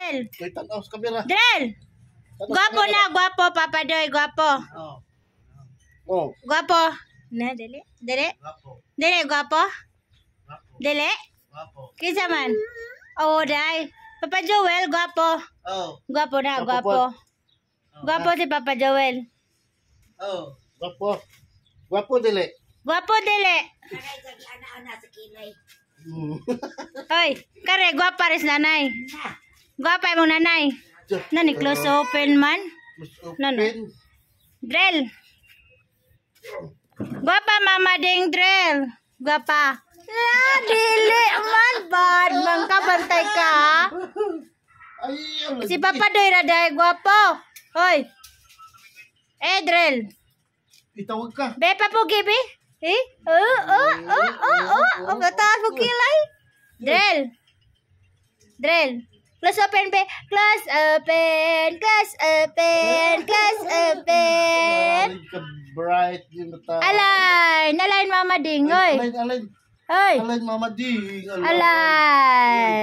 Drell. Kay tanaw sa kamera. Drell. Guwapo na, guwapo, Papa Doy, guwapo. Oh. Oh. Guwapo. Na, dili. Dili. Guwapo. Dili, guwapo. Guwapo. Dili. Guwapo. Kinsa man? Oh, day. Papa Joel, guwapo. Oh. Guwapo na, Guwapo guwapo. Guwapo si Papa Joel. Oh. Guwapo. Guwapo dili. Guwapo dili. Ana-ana sa kilay. Hoy, kare guwapa res nanay. Guwapa mo nanay. Nani close open man? Nano? Drell. Guwapa mama ding Drell. Guwapa. La dili man bad man ka bantay ka. Si Papa Doy ra day guwapo. Hoy. Drell. Itawag ka. Be papugi be. Ang taas mo kilay. Drell. Drell. Close open be. Close open. Close open. Close open. Bright yung mata. Alain. Alain mama ding. Oy. Alain. Oy. Alain mama ding. Alain.